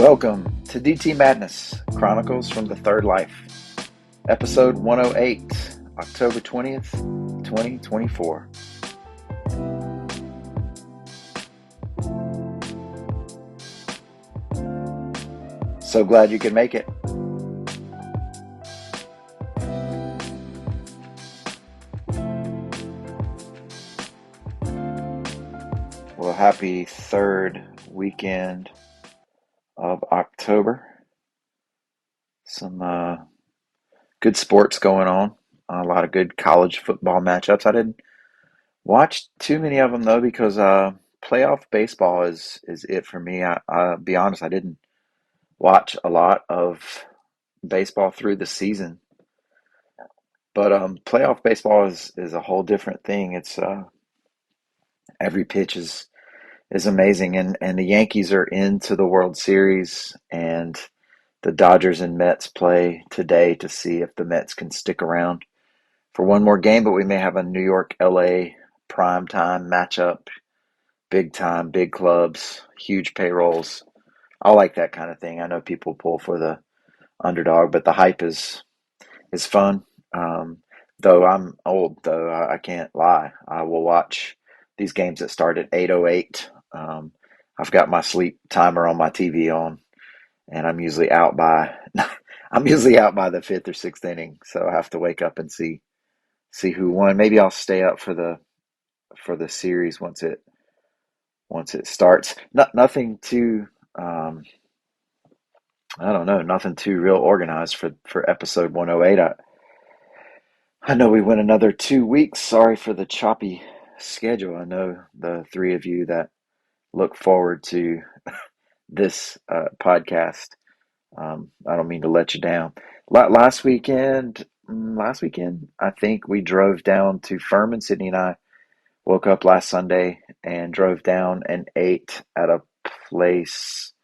Welcome to DT Madness, Chronicles from the Third Life, episode 108, October 20th, 2024. So glad you could make it. Well, happy third weekend of October. Some good sports going on. A lot of good college football matchups. I didn't watch too many of them though because playoff baseball is it for me. I'll be honest, I didn't watch a lot of baseball through the season, but playoff baseball is a whole different thing. It's every pitch is amazing, and the Yankees are into the World Series, and the Dodgers and Mets play today to see if the Mets can stick around for one more game, but we may have a New York LA prime time matchup, big time, big clubs, huge payrolls. I like that kind of thing. I know people pull for the underdog, but the hype is fun. Um, though I'm old, though I can't lie. I will watch these games that start at 8:08. I've got my sleep timer on my TV on, and I'm usually out by the fifth or sixth inning, so I have to wake up and see who won. Maybe I'll stay up for the series once it starts. Nothing too I don't know, nothing too real organized for episode 108. I know we went another 2 weeks. Sorry for the choppy schedule. I know the three of you that look forward to this podcast. I don't mean to let you down. Last weekend, I think we drove down to Furman. Sydney and I woke up last Sunday and drove down and ate at a place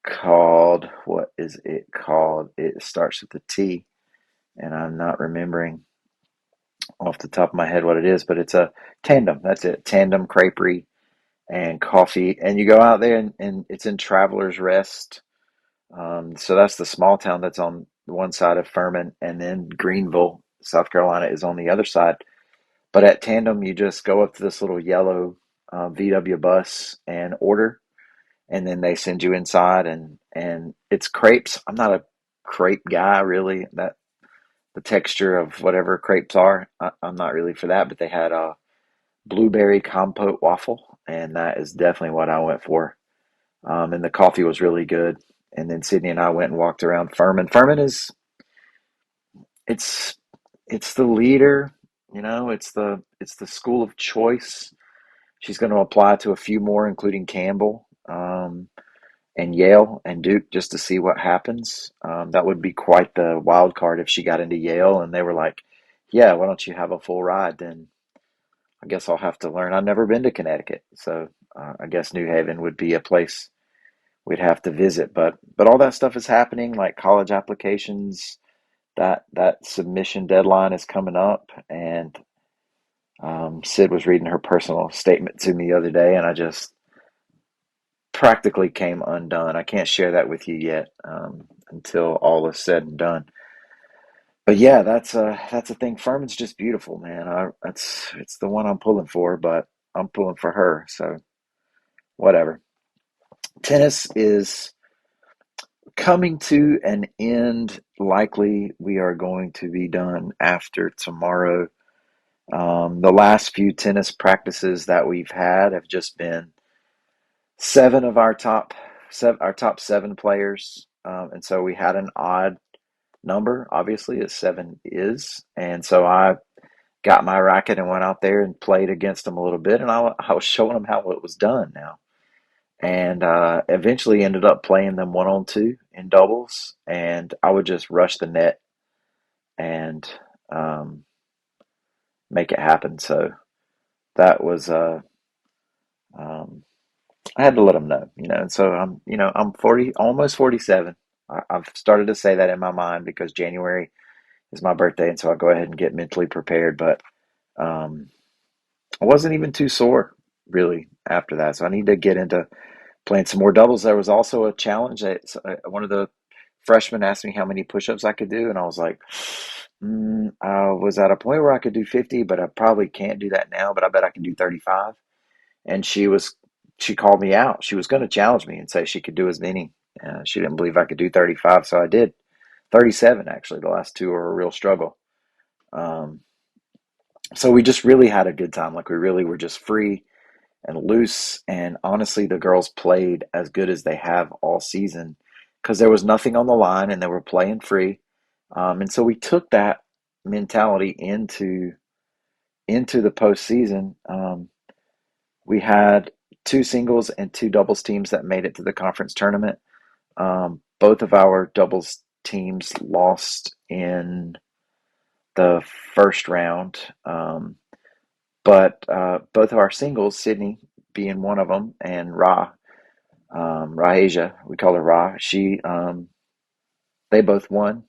called, what is it called? It starts with a T, and I'm not remembering off the top of my head what it is, but it's a Tandem. That's it. Tandem Creperie and coffee. And you go out there and it's in Travelers Rest. So that's the small town that's on one side of Furman, and then Greenville, South Carolina is on the other side. But at Tandem, you just go up to this little yellow VW bus and order, and then they send you inside, and it's crepes. I'm not a crepe guy really. That the texture of whatever crepes are, I'm not really for that. But they had a blueberry compote waffle, and that is definitely what I went for. And the coffee was really good. And then Sydney and I went and walked around Furman. Furman is it's it's the leader, it's the school of choice. She's going to apply to a few more, including Campbell, and Yale and Duke, just to see what happens. That would be quite the wild card if she got into Yale and they were like, "Yeah, why don't you have a full ride?" Then I guess I'll have to learn. I've never been to Connecticut, so I guess New Haven would be a place we'd have to visit. But all that stuff is happening, like college applications. That submission deadline is coming up, and Sid was reading her personal statement to me the other day, and I just practically came undone. I can't share that with you yet until all is said and done. But yeah, that's a thing. Furman's just beautiful, man. It's the one I'm pulling for, but I'm pulling for her, so whatever. Tennis is coming to an end. Likely, we are going to be done after tomorrow. The last few tennis practices that we've had have just been seven of our top seven players, and so we had an odd number, obviously, as seven is, and so I got my racket and went out there and played against them a little bit, and I was showing them how it was done now, and eventually ended up playing them 1-on-2 in doubles, and I would just rush the net and um, make it happen. So that was um, I had to let them know, and so I'm 40, almost 47. I've started to say that in my mind because January is my birthday, and so I go ahead and get mentally prepared. But um, I wasn't even too sore really after that, so I need to get into playing some more doubles. There was also a challenge that one of the freshmen asked me how many push-ups I could do, and I was like, I was at a point where I could do 50, but I probably can't do that now, but I bet I can do 35. And she called me out. She was going to challenge me and say she could do as many. She didn't believe I could do 35, so I did 37 actually. The last two were a real struggle. Um, so we just really had a good time. Like we really were just free and loose. And honestly, the girls played as good as they have all season because there was nothing on the line and they were playing free. And so we took that mentality into the postseason. We had two singles and two doubles teams that made it to the conference tournament. Both of our doubles teams lost in the first round, but both of our singles, Sydney being one of them, and Rahasia, we call her Ra. They both won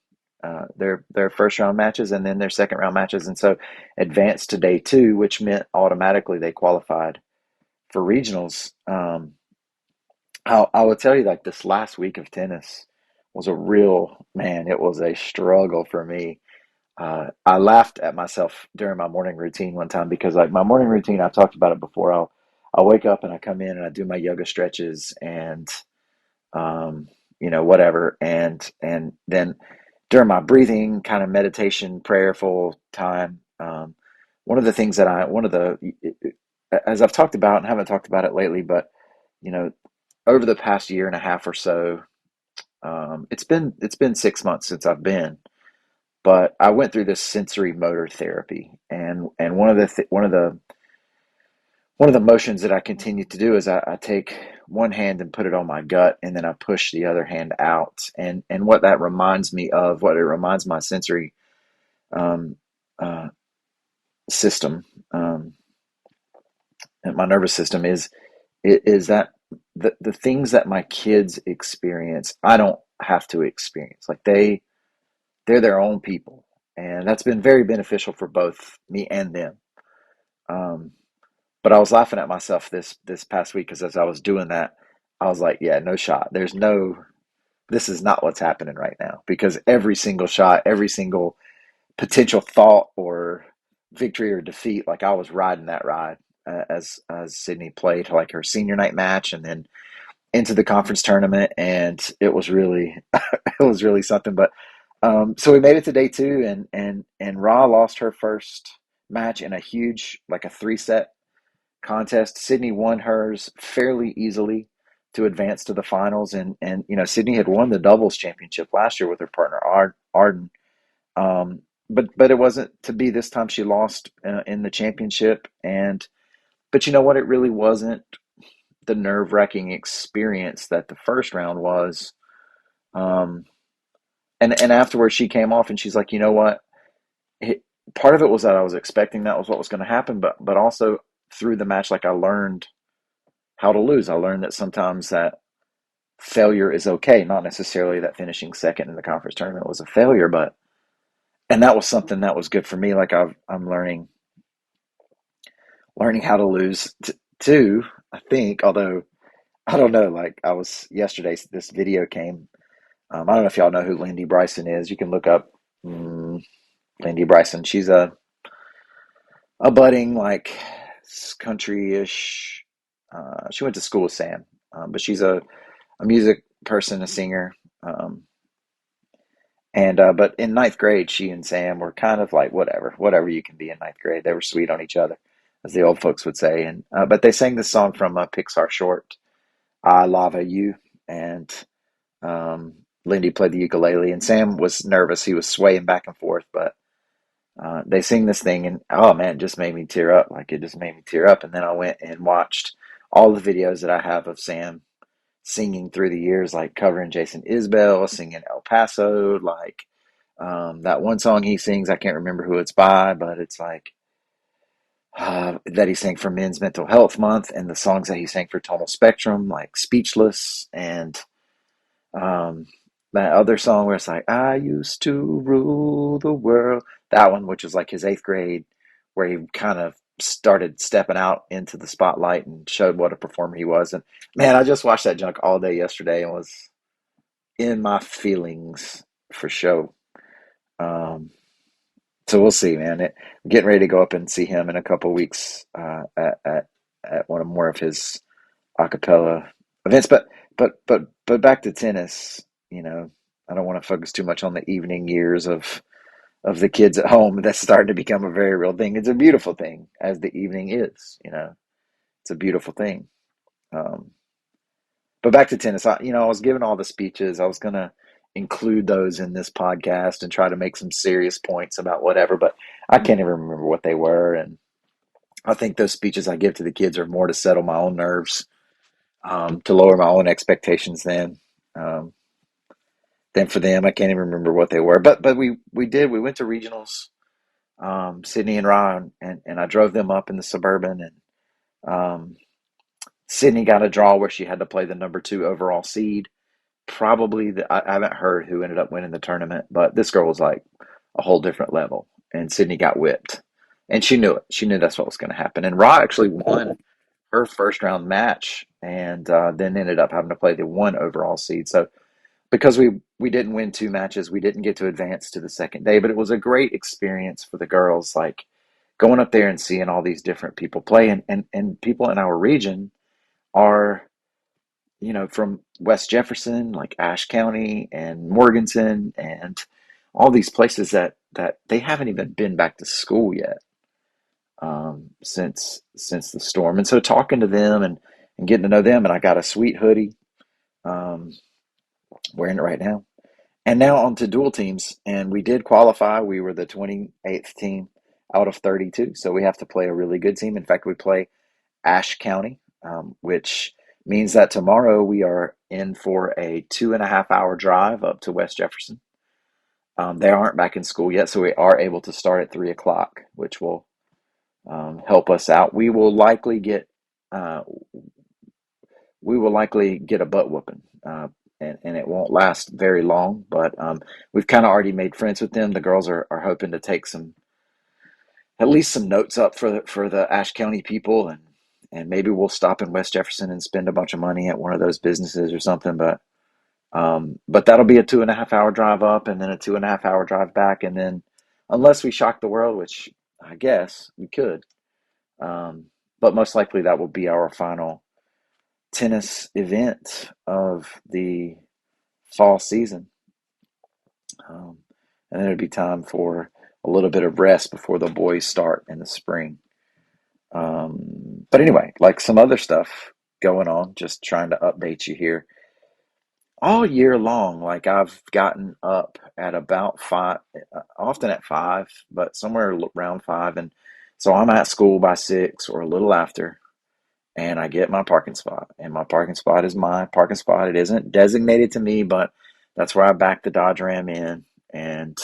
their first round matches and then their second round matches, and so advanced to day two, which meant automatically they qualified for regionals. I will tell you, like this last week of tennis was a real man. It was a struggle for me. I laughed at myself during my morning routine one time because, like, my morning routine, I've talked about it before. I'll wake up and I come in and I do my yoga stretches and um, whatever, and then during my breathing kind of meditation prayerful time, one of the things that I one of the as I've talked about and haven't talked about it lately, but you know over the past year and a half or so, it's been 6 months since I've been, but I went through this sensory motor therapy, and one of the motions that I continue to do is I take one hand and put it on my gut, and then I push the other hand out, and what that reminds me of, what it reminds my sensory um, uh, system, um, and my nervous system is that the things that my kids experience, I don't have to experience. Like they're their own people, and that's been very beneficial for both me and them. Um, but I was laughing at myself this past week because as I was doing that, I was like, yeah, no shot. There's no. This is not what's happening right now because every single shot, every single potential thought or victory or defeat, like I was riding that ride as Sydney played like her senior night match and then into the conference tournament, and it was really it was really something. But so we made it to day two, and Ra lost her first match in a huge, like a three-set contest. Sydney won hers fairly easily to advance to the finals, and Sydney had won the doubles championship last year with her partner Arden. But it wasn't to be this time. She lost in the championship, and but you know what? It really wasn't the nerve wracking experience that the first round was. Um, and afterwards, she came off and she's like, you know what? It, Part of it was that I was expecting that was what was going to happen, but also through the match, like I learned how to lose. I learned that sometimes that failure is okay, not necessarily that finishing second in the conference tournament was a failure, but and that was something that was good for me. Like I'm learning how to lose too. I think, although I don't know. Like I was yesterday, this video came. I don't know if y'all know who Lindy Bryson is. You can look up Lindy Bryson. She's a budding like country-ish. She went to school with Sam, but she's a music person, a singer. And but in ninth grade, she and Sam were kind of like whatever you can be in ninth grade. They were sweet on each other, as the old folks would say. And but they sang this song from a Pixar short, "I Lava You," and um, Lindy played the ukulele, and Sam was nervous. He was swaying back and forth, but they sing this thing, and oh man, it just made me tear up. Like it just made me tear up. And then I went and watched all the videos that I have of Sam singing through the years, like covering Jason Isbell, singing El Paso, like that one song he sings. I can't remember who it's by, but it's like that he sang for Men's Mental Health Month, and the songs that he sang for Tonal Spectrum, like Speechless, and um, that other song where it's like, I used to rule the world. That one, which is like his eighth grade, where he kind of started stepping out into the spotlight and showed what a performer he was. And man, I just watched that junk all day yesterday and was in my feelings for show. Um, so we'll see, man. Getting ready to go up and see him in a couple of weeks at one of more of his acapella events. But back to tennis. You know, I don't want to focus too much on the evening years of the kids at home. That's starting to become a very real thing. It's a beautiful thing, as the evening is. You know, it's a beautiful thing. Um, but back to tennis. I was giving all the speeches. I was gonna include those in this podcast and try to make some serious points about whatever, but I can't even remember what they were. And I think those speeches I give to the kids are more to settle my own nerves, to lower my own expectations um, than for them. I can't even remember what they were. But we did. We went to regionals, Sydney and Ryan, and I drove them up in the Suburban, and Sydney got a draw where she had to play the number two overall seed. Probably I haven't heard who ended up winning the tournament, but this girl was like a whole different level, and Sydney got whipped, and she knew it. She knew that's what was going to happen. And Ra actually won her first round match, and then ended up having to play the one overall seed. So because we didn't win two matches, we didn't get to advance to the second day, but it was a great experience for the girls, like going up there and seeing all these different people play, and people in our region are, from West Jefferson, like Ashe County and Morganton, and all these places that they haven't even been back to school yet, since the storm. And so talking to them and getting to know them, and I got a sweet hoodie, um, wearing it right now. And now on to dual teams, and we did qualify. We were the 28th team out of 32, so we have to play a really good team. In fact, we play Ashe County, which means that tomorrow we are in for a 2.5 hour drive up to West Jefferson. They aren't back in school yet, so we are able to start at 3 o'clock, which will help us out. Uh, we will likely get a butt whooping, and it won't last very long. But we've kind of already made friends with them. The girls are hoping to take at least some notes up for the Ashe County people, and maybe we'll stop in West Jefferson and spend a bunch of money at one of those businesses or something. But that'll be a 2.5 hour drive up, and then a 2.5 hour drive back, and then unless we shock the world, which I guess we could, um, but most likely that will be our final tennis event of the fall season. Um, and then it'll be time for a little bit of rest before the boys start in the spring. But anyway, like some other stuff going on, just trying to update you here. All year long, like I've gotten up at about 5, often at 5, but somewhere around 5. And so I'm at school by 6 or a little after, and I get my parking spot. And my parking spot is my parking spot. It isn't designated to me, but that's where I back the Dodge Ram in, and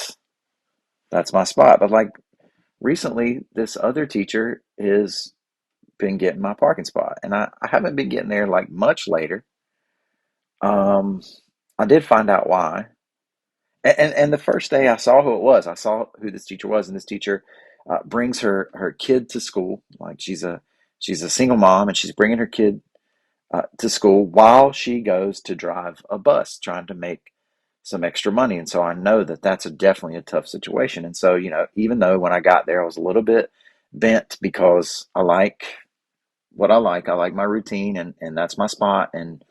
that's my spot. But like recently, this other teacher has been getting my parking spot, and I haven't been getting there like much later. Um, I did find out why. And the first day I saw who it was, I saw who this teacher was, and this teacher brings her kid to school. Like she's a single mom, and she's bringing her kid to school while she goes to drive a bus, trying to make some extra money. And so I know that that's definitely a tough situation. And so, even though when I got there, I was a little bit bent because I like what I like. I like my routine, and that's my spot, and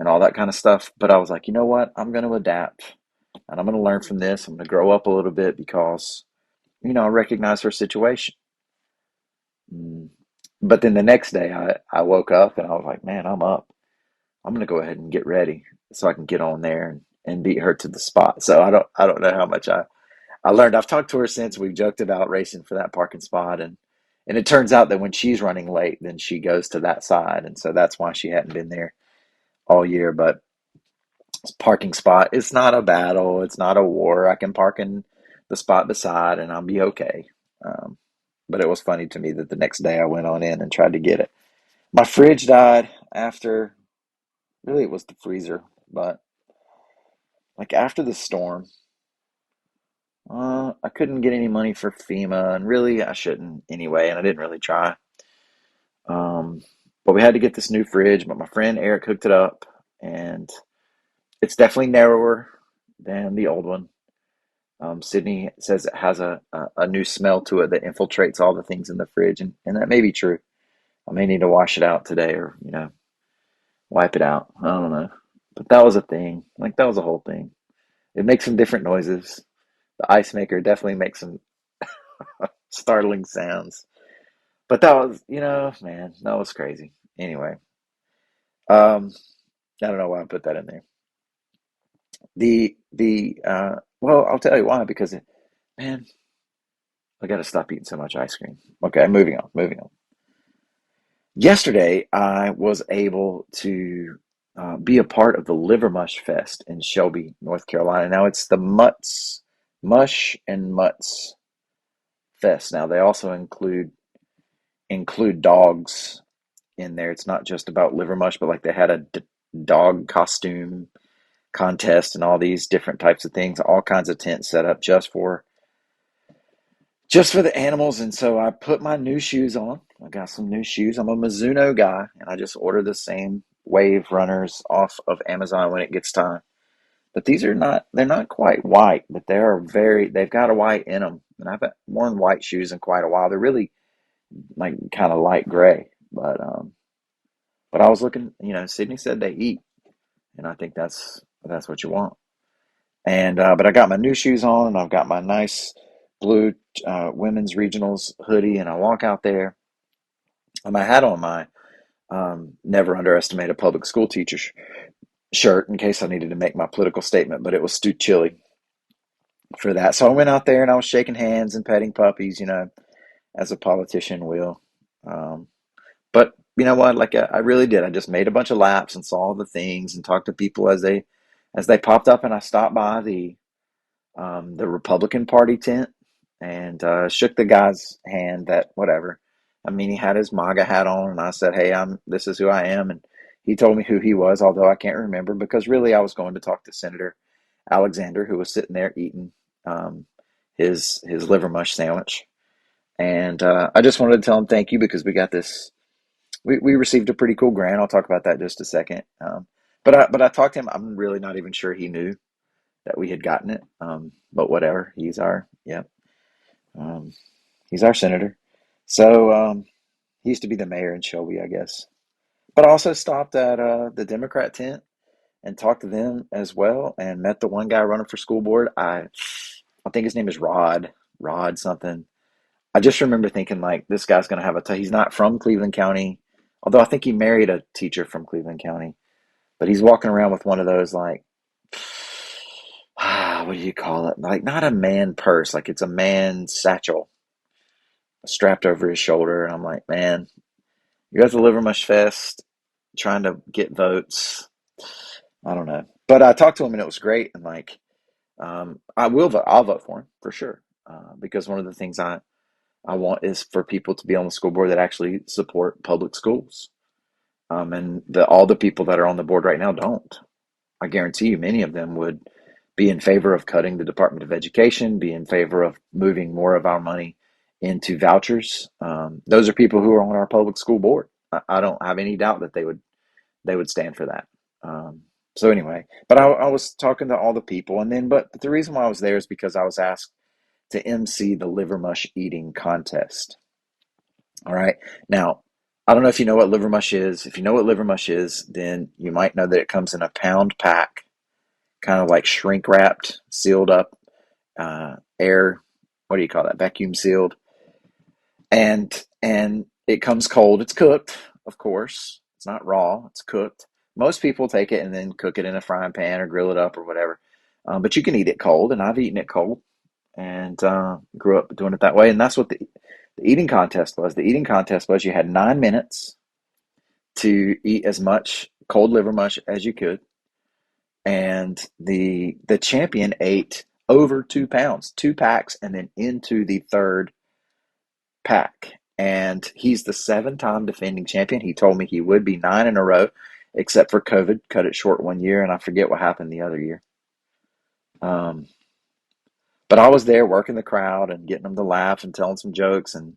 all that kind of stuff. But I was like, you know what? I'm going to adapt, and I'm going to learn from this. I'm going to grow up a little bit because, I recognize her situation. Mm. But then the next day I woke up and I was like, man, I'm up. I'm gonna go ahead and get ready so I can get on there and beat her to the spot. So I don't know how much I learned. I've talked to her since. We've joked about racing for that parking spot, and it turns out that when she's running late, then she goes to that side, and so that's why she hadn't been there all year. But parking spot, it's not a battle, it's not a war. I can park in the spot beside, and I'll be okay. Um, but it was funny to me that the next day I went on in and tried to get it. My fridge died after. Really, it was the freezer, but like after the storm, I couldn't get any money for FEMA, and really I shouldn't anyway, and I didn't really try. Um, but we had to get this new fridge, but my friend Eric hooked it up, and it's definitely narrower than the old one. Sydney says it has a new smell to it that infiltrates all the things in the fridge, and that may be true. I may need to wash it out today or, wipe it out. I don't know. But that was a thing. Like, that was a whole thing. It makes some different noises. The ice maker definitely makes some startling sounds. But that was, man, that was crazy. Anyway, um, I don't know why I put that in there. Well, I'll tell you why, because man, I got to stop eating so much ice cream. Okay, moving on, moving on. Yesterday, I was able to be a part of the Liver Mush Fest in Shelby, North Carolina. Now it's the Mush and Mutts Fest. Now they also include dogs in there. It's not just about liver mush, but like they had a dog costume contest and all these different types of things, all kinds of tents set up just for the animals. And so I put my new shoes on. I got some new shoes. I'm a Mizuno guy, and I just order the same wave runners off of Amazon when it gets time. But they're not quite white, but they've got a white in them. And I haven't worn white shoes in quite a while. They're really like kind of light gray. But I was looking, Sydney said they eat, and I think that's what you want. And but I got my new shoes on, and I've got my nice blue women's regionals hoodie, and I walk out there, and I had on my never underestimate a public school teacher shirt in case I needed to make my political statement, but it was too chilly for that. So I went out there and I was shaking hands and petting puppies, as a politician will. Um, but you know what? Like I really did. I just made a bunch of laps and saw the things and talked to people as they popped up, and I stopped by the Republican Party tent and shook the guy's hand. That whatever. I mean, he had his MAGA hat on, and I said, "Hey, this is who I am," and he told me who he was, although I can't remember because really I was going to talk to Senator Alexander, who was sitting there eating um, his liver mush sandwich, and I just wanted to tell him thank you because we got this. We received a pretty cool grant. I'll talk about that in just a second. But I talked to him. I'm really not even sure he knew that we had gotten it. But whatever. Um, he's our senator. So he used to be the mayor in Shelby, I guess. But I also stopped at the Democrat tent and talked to them as well, and met the one guy running for school board. I think his name is Rod something. I just remember thinking like this guy's going to have he's not from Cleveland County, although I think he married a teacher from Cleveland County, but he's walking around with one of those like what do you call it? Like not a man purse, like it's a man satchel strapped over his shoulder. And I'm like, man, you guys Liver Mush Fest trying to get votes. I don't know. But I talked to him and it was great. And like, I will vote. I'll vote for him for sure. Because one of the things I want is for people to be on the school board that actually support public schools. And all the people that are on the board right now don't. I guarantee you many of them would be in favor of cutting the Department of Education, be in favor of moving more of our money into vouchers. Those are people who are on our public school board. I don't have any doubt that they would stand for that. So anyway, but I was talking to all the people, and then but the reason why I was there is because I was asked to MC the liver mush eating contest. All right. Now, I don't know if you know what liver mush is. If you know what liver mush is, then you might know that it comes in a pound pack, kind of like shrink wrapped, sealed up, air. What do you call that? Vacuum sealed, and it comes cold. It's cooked, of course. It's not raw. It's cooked. Most people take it and then cook it in a frying pan or grill it up or whatever. But you can eat it cold, and I've eaten it cold and grew up doing it that way. And that's what the eating contest was. The eating contest was you had 9 minutes to eat as much cold liver mush as you could, and the champion ate over 2 pounds, 2 packs, and then into the third pack. And he's the 7-time defending champion. He told me he would be 9 in a row, except for COVID, cut it short one year, and I forget what happened the other year. Um, But I was there working the crowd and getting them to laugh and telling some jokes, and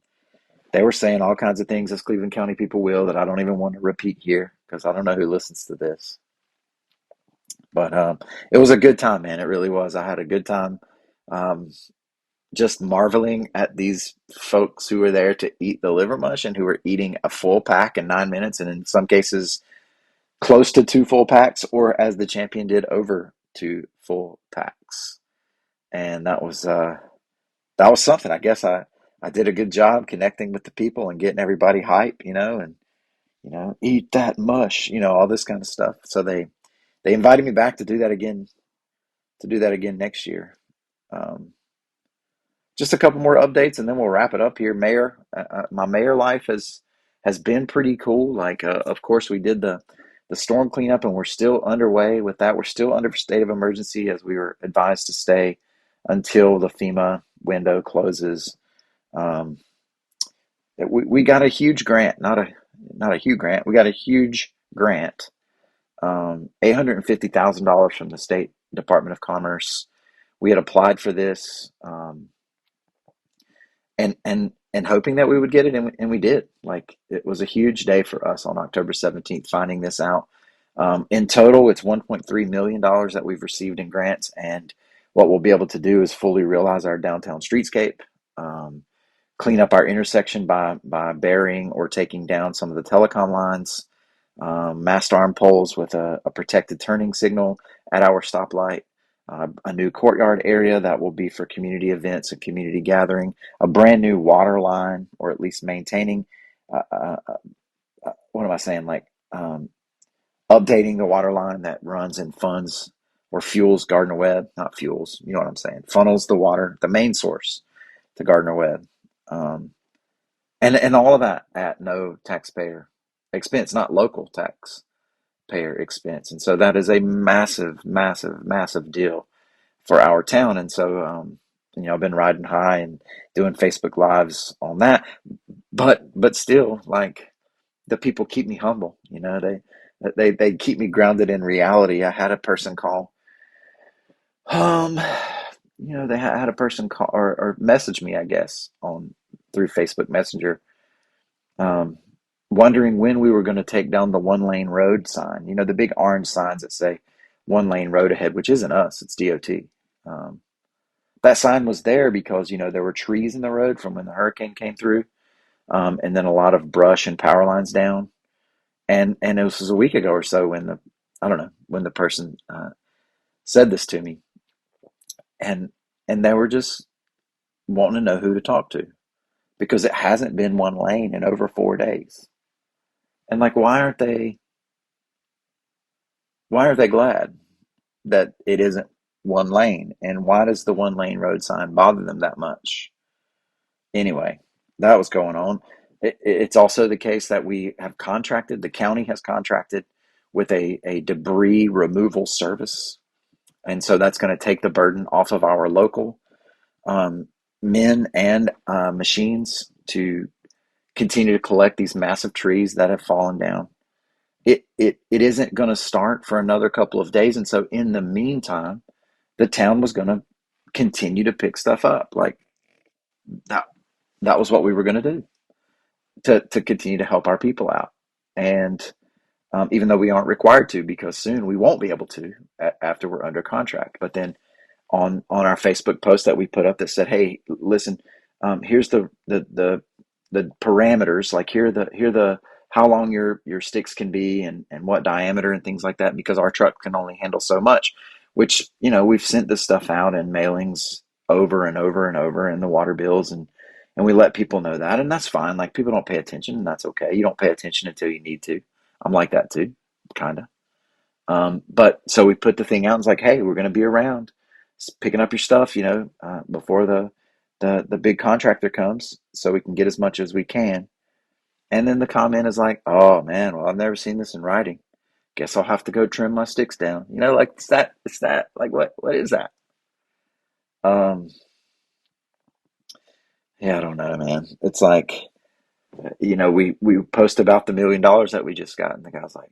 they were saying all kinds of things as Cleveland County people will that I don't even want to repeat here because I don't know who listens to this. But it was a good time, man. It really was. I had a good time. Um, just marveling at these folks who were there to eat the liver mush and who were eating a full pack in 9 minutes, and in some cases close to two full packs, or as the champion did, over two full packs. And that was something. I guess I did a good job connecting with the people and getting everybody hype, and eat that mush, all this kind of stuff. So they invited me back to do that again next year. Um, just a couple more updates, and then we'll wrap it up here. My mayor life has been pretty cool. Like, of course, we did the storm cleanup, and we're still underway with that. We're still under state of emergency as we were advised to stay until the FEMA window closes. Um, we got a huge grant, not a huge grant. We got a huge grant, $850,000 from the State Department of Commerce. We had applied for this. And hoping that we would get it, and we did. Like, it was a huge day for us on October 17th finding this out. In total, it's $1.3 million that we've received in grants, and what we'll be able to do is fully realize our downtown streetscape, um, clean up our intersection by burying or taking down some of the telecom lines, mast arm poles with a protected turning signal at our stoplight, a new courtyard area that will be for community events and community gathering, a brand new water line, or at least maintaining. What am I saying? Like, updating the water line that runs and funds or fuels Gardner Webb, not fuels, you know what I'm saying? Funnels the water, the main source, to Gardner Webb. Um, and all of that at no taxpayer expense, not local taxpayer expense. And so that is a massive, massive, massive deal for our town. And so, I've been riding high and doing Facebook Lives on that. But still, like, the people keep me humble. They keep me grounded in reality. I had a person call. Um, they had a person call or message me, I guess, on through Facebook Messenger, um, wondering when we were going to take down the 1 lane road sign. The big orange signs that say 1 lane road ahead, which isn't us, it's DOT. Um, that sign was there because, there were trees in the road from when the hurricane came through, and then a lot of brush and power lines down. And it was a week ago or so when I don't know, when the person said this to me, and they were just wanting to know who to talk to because it hasn't been 1 lane in over 4 days. And like, why aren't they glad that it isn't 1 lane? And why does the 1 lane road sign bother them that much? Anyway, that was going on. It's also the case that the county has contracted with a debris removal service. And so that's going to take the burden off of our local um, men and machines to continue to collect these massive trees that have fallen down. It isn't going to start for another couple of days. And so in the meantime, the town was going to continue to pick stuff up. Like, that that was what we were going to do to continue to help our people out. And even though we aren't required to, because soon we won't be able to after we're under contract. But then on our Facebook post that we put up that said, "Hey, listen, here's the parameters. Like, here the how long your sticks can be and what diameter and things like that, because our truck can only handle so much." Which, we've sent this stuff out in mailings over and over and over in the water bills, and we let people know that, and that's fine. Like, people don't pay attention, and that's okay. You don't pay attention until you need to. I'm like that too, kind of. But so we put the thing out and it's like, "Hey, we're going to be around picking up your stuff, before the big contractor comes, so we can get as much as we can." And then the comment is like, "Oh man, well, I've never seen this in writing. Guess I'll have to go trim my sticks down." Like, it's that, like, what is that? Um, yeah, I don't know, man. It's like, we post about the $1 million that we just got, and the guy's like,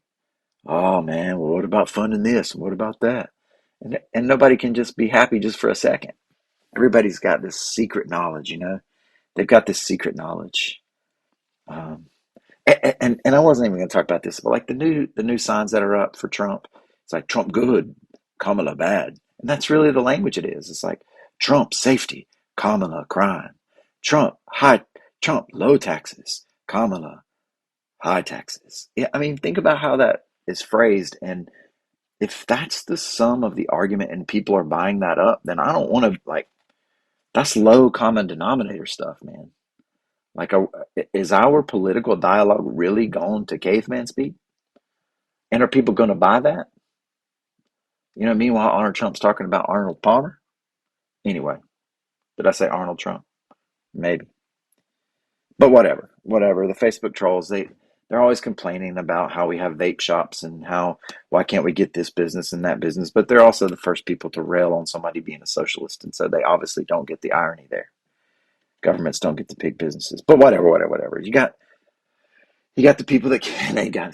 "Oh man, well, what about funding this? What about that?" And nobody can just be happy just for a second. Everybody's got this secret knowledge, you know? They've got this secret knowledge. Um, and I wasn't even going to talk about this, but like the new signs that are up for Trump, it's like Trump good, Kamala bad, and that's really the language it is. It's like Trump safety, Kamala crime, Trump high, Trump low taxes, Kamala high taxes. Yeah, I mean, think about how that is phrased, and if that's the sum of the argument and people are buying that up, then I don't want to like that's low common denominator stuff, man. Like, is our political dialogue really gone to caveman speak? And are people going to buy that? You know, meanwhile, Arnold Trump's talking about Arnold Palmer. Anyway, did I say Arnold Trump? Maybe. But whatever. The Facebook trolls, they're always complaining about how we have vape shops and how why can't we get this business and that business? But they're also the first people to rail on somebody being a socialist, and so they obviously don't get the irony there. Governments don't get the big businesses. But whatever. You got the people that can, they got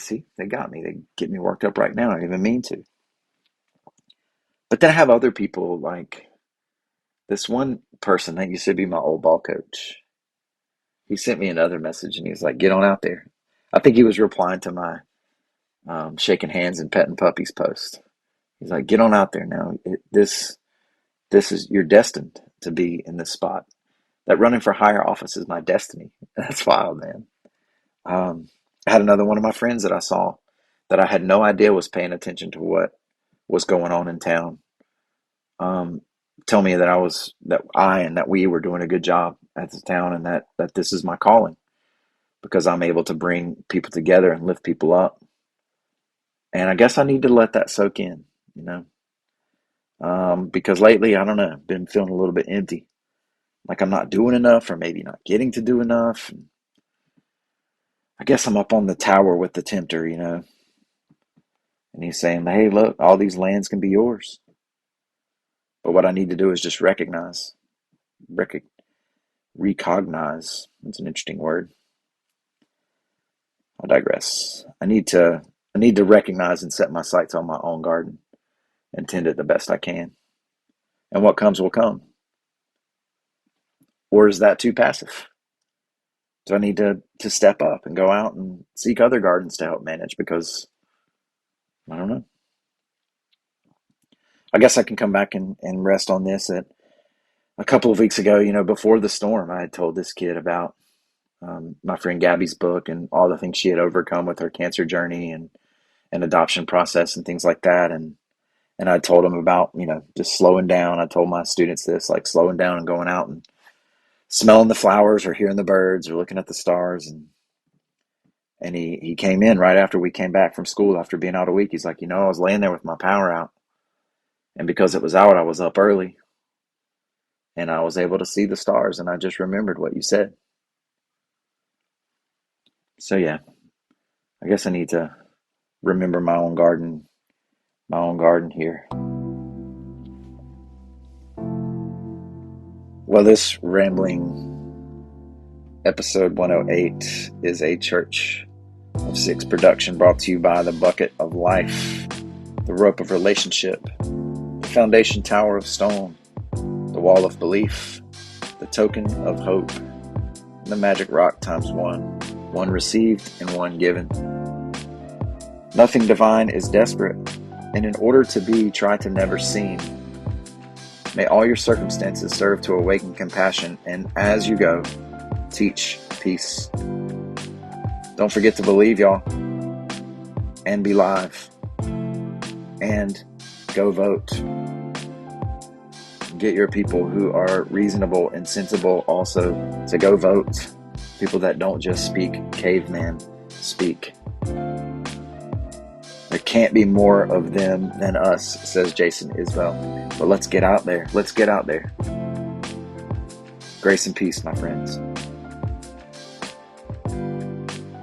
me. They get me worked up right now. I don't even mean to. But then I have other people like this one person that used to be my old ball coach. He sent me another message and he was like, "Get on out there." I think he was replying to my shaking hands and petting puppies post. He's like, "Get on out there now. This is you're destined to be in this spot. That running for higher office is my destiny." That's wild, man. Um, I had another one of my friends that I saw that I had no idea was paying attention to what was going on in town. Um, Tell me that we were doing a good job at the town, and that this is my calling because I'm able to bring people together and lift people up. And I guess I need to let that soak in, you know, because lately I don't know, I've been feeling a little bit empty, like I'm not doing enough, or maybe not getting to do enough. I guess I'm up on the tower with the tempter, you know, and he's saying, "Hey, look, all these lands can be yours." But what I need to do is just rec- recognize. That's an interesting word. I digress. I need to recognize and set my sights on my own garden and tend it the best I can. And what comes will come. Or is that too passive? Do I need to step up and go out and seek other gardens to help manage? Because I don't know. I guess I can come back and rest on this. That a couple of weeks ago, you know, before the storm, I had told this kid about my friend Gabby's book and all the things she had overcome with her cancer journey and adoption process and things like that. And I told him about, you know, just slowing down. I told my students this, like slowing down and going out and smelling the flowers or hearing the birds or looking at the stars. And he came in right after we came back from school after being out a week. He's like, you know, I was laying there with my power out. And because it was out, I was up early and I was able to see the stars. And I just remembered what you said. So yeah, I guess I need to remember my own garden here. Well, this rambling episode 108 is a Church of Six production brought to you by the Bucket of Life, the Rope of Relationship, the Foundation Tower of Stone, the Wall of Belief, the Token of Hope, and the Magic Rock times one received and one given. Nothing divine is desperate, and in order to be, try to never seem. May all your circumstances serve to awaken compassion, and as you go, teach peace. Don't forget to believe, y'all, and be live, and go vote. Get your people who are reasonable and sensible also to go vote. People that don't just speak caveman speak. There can't be more of them than us, says Jason Isbell. But let's get out there. Let's get out there. Grace and peace, my friends.